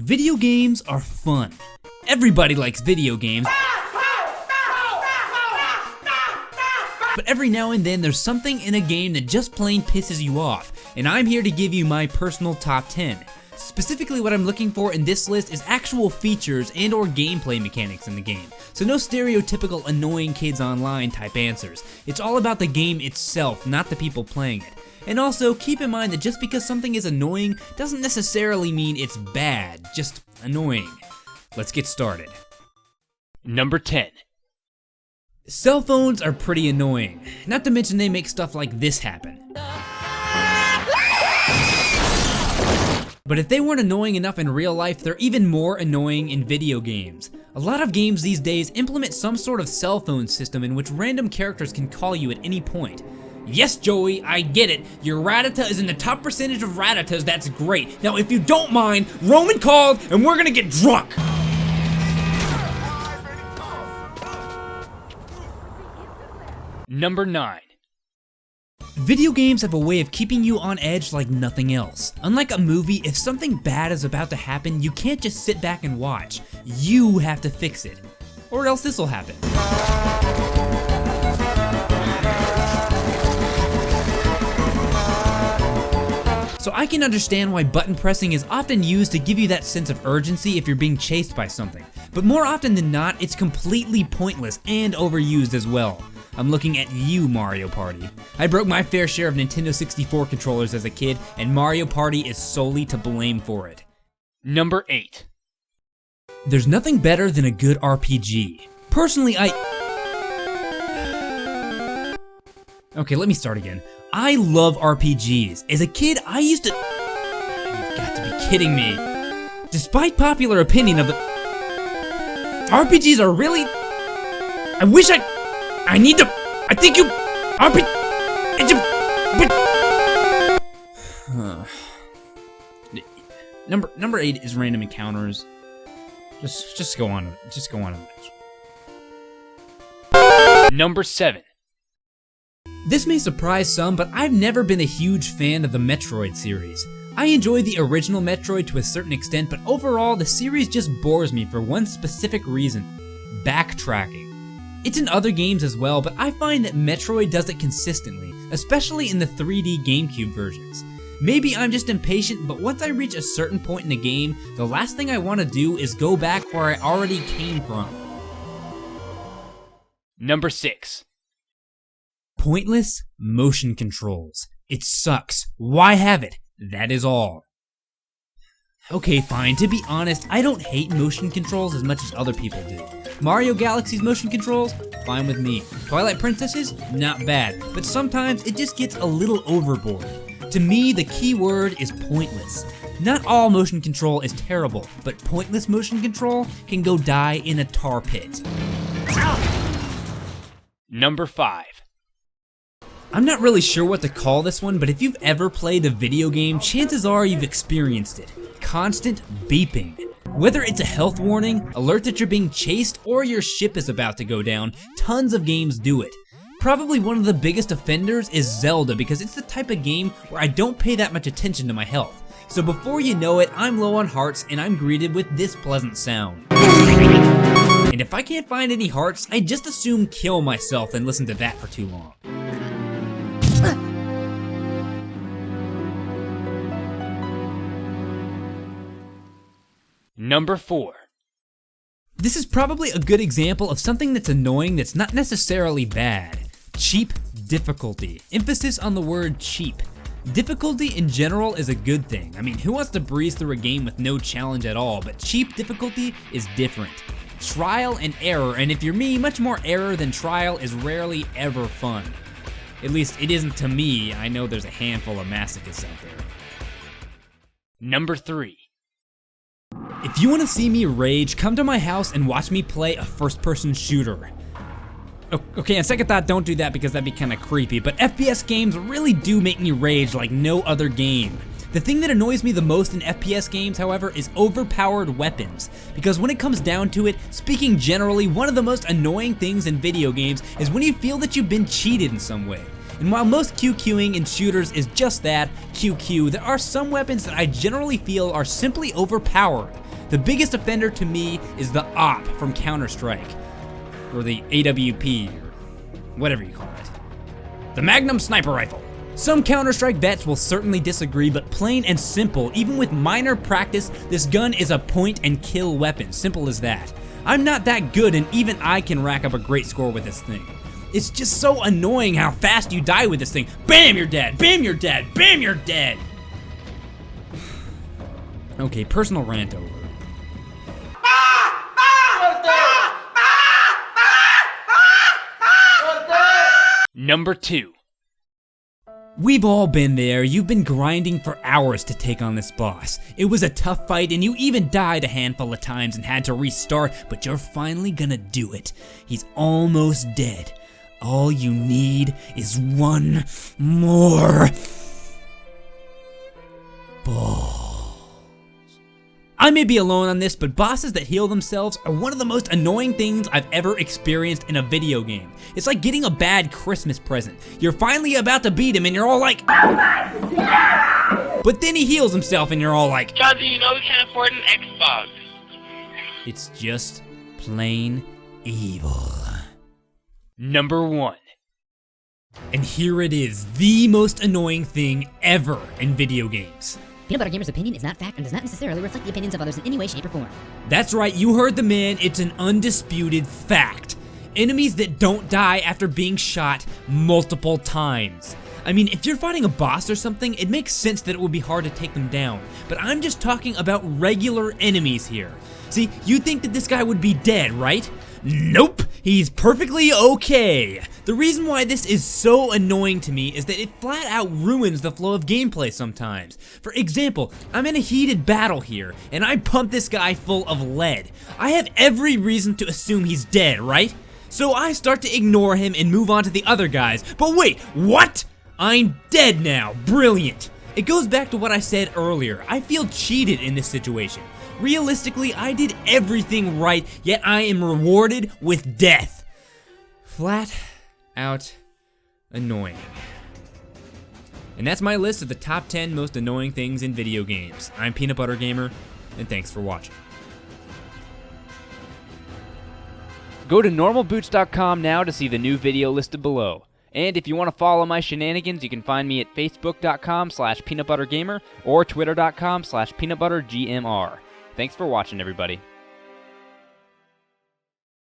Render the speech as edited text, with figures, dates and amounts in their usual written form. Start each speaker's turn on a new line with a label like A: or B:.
A: Video games are fun. Everybody likes video games. But every now and then there's something in a game that just plain pisses you off, and I'm here to give you my personal top 10. Specifically what I'm looking for in this list is actual features and or gameplay mechanics in the game. So no stereotypical annoying kids online type answers. It's all about the game itself, not the people playing it. And also keep in mind that just because something is annoying doesn't necessarily mean it's bad, just annoying. Let's get started.
B: Number 10.
A: Cell phones are pretty annoying, not to mention they make stuff like this happen. But if they weren't annoying enough in real life, they're even more annoying in video games. A lot of games these days implement some sort of cell phone system in which random characters can call you at any point. Yes, Joey, I get it. Your Rattata is in the top percentage of Rattatas, that's great. Now if you don't mind, Roman called and we're gonna get drunk.
B: Number 9.
A: Video games have a way of keeping you on edge like nothing else. Unlike a movie, if something bad is about to happen, you can't just sit back and watch. You have to fix it, or else this'll happen. So I can understand why button pressing is often used to give you that sense of urgency if you're being chased by something. But more often than not, it's completely pointless and overused as well. I'm looking at you, Mario Party. I broke my fair share of Nintendo 64 controllers as a kid, and Mario Party is solely to blame for it.
B: Number 8.
A: There's nothing better than a good RPG. Personally, Okay, let me start again. I love RPGs. As a kid, I used to... You've got to be kidding me. Despite popular opinion of the... RPGs are really... I think you... Number 8 is random encounters. Just go on. Just go on.
B: Number 7.
A: This may surprise some, but I've never been a huge fan of the Metroid series. I enjoy the original Metroid to a certain extent, but overall the series just bores me for one specific reason: backtracking. It's in other games as well, but I find that Metroid does it consistently, especially in the 3D GameCube versions. Maybe I'm just impatient, but once I reach a certain point in the game, the last thing I want to do is go back where I already came from.
B: Number 6.
A: Pointless motion controls. It sucks. Why have it? That is all. Okay, fine. To be honest, I don't hate motion controls as much as other people do. Mario Galaxy's motion controls? Fine with me. Twilight Princess's? Not bad. But sometimes it just gets a little overboard. To me, the key word is pointless. Not all motion control is terrible, but pointless motion control can go die in a tar pit.
B: Number 5.
A: I'm not really sure what to call this one, but if you've ever played a video game, chances are you've experienced it. Constant beeping. Whether it's a health warning, alert that you're being chased, or your ship is about to go down, tons of games do it. Probably one of the biggest offenders is Zelda, because it's the type of game where I don't pay that much attention to my health. So before you know it, I'm low on hearts and I'm greeted with this pleasant sound. And if I can't find any hearts, I just assume kill myself and listen to that for too long.
B: Number 4.
A: This is probably a good example of something that's annoying that's not necessarily bad. Cheap difficulty. Emphasis on the word cheap. Difficulty in general is a good thing. I mean, who wants to breeze through a game with no challenge at all? But cheap difficulty is different. Trial and error, and if you're me, much more error than trial is rarely ever fun. At least it isn't to me. I know there's a handful of masochists out there.
B: Number 3.
A: If you want to see me rage, come to my house and watch me play a first-person shooter. Okay, on second thought, don't do that because that'd be kind of creepy, but FPS games really do make me rage like no other game. The thing that annoys me the most in FPS games, however, is overpowered weapons. Because when it comes down to it, speaking generally, one of the most annoying things in video games is when you feel that you've been cheated in some way. And while most QQing in shooters is just that, QQ, there are some weapons that I generally feel are simply overpowered. The biggest offender to me is the AWP from Counter-Strike, or the AWP, or whatever you call it. The Magnum Sniper Rifle. Some Counter-Strike vets will certainly disagree, but plain and simple, even with minor practice, this gun is a point-and-kill weapon, simple as that. I'm not that good, and even I can rack up a great score with this thing. It's just so annoying how fast you die with this thing. Bam, you're dead. Bam, you're dead. Bam, you're dead. Okay, personal rant over.
B: Number 2.
A: We've all been there. You've been grinding for hours to take on this boss. It was a tough fight and you even died a handful of times and had to restart, but you're finally gonna do it. He's almost dead. All you need is one more ball. I may be alone on this, but bosses that heal themselves are one of the most annoying things I've ever experienced in a video game. It's like getting a bad Christmas present. You're finally about to beat him and you're all like, but then he heals himself and you're all like,
C: John, do you know we can't afford an Xbox?
A: it's just plain evil.
B: Number 1.
A: And here it is, the most annoying thing ever in video games.
D: PeanutButterGamer's opinion is not fact and does not necessarily reflect the opinions of others in any way, shape, or form.
A: That's right, you heard the man, it's an undisputed fact. Enemies that don't die after being shot multiple times. I mean, if you're fighting a boss or something, it makes sense that it would be hard to take them down. But I'm just talking about regular enemies here. See, you'd think that this guy would be dead, right? Nope, he's perfectly okay. The reason why this is so annoying to me is that it flat out ruins the flow of gameplay sometimes. For example, I'm in a heated battle here, and I pump this guy full of lead. I have every reason to assume he's dead, right? So I start to ignore him and move on to the other guys. But wait, what? I'm dead now, brilliant. It goes back to what I said earlier. I feel cheated in this situation. Realistically, I did everything right, yet I am rewarded with death. Flat out annoying. And that's my list of the top 10 most annoying things in video games. I'm PeanutButterGamer, and thanks for watching.
B: Go to normalboots.com now to see the new video listed below. And if you want to follow my shenanigans, you can find me at facebook.com/peanutbuttergamer or twitter.com/peanutbuttergmr. Thanks for watching, everybody.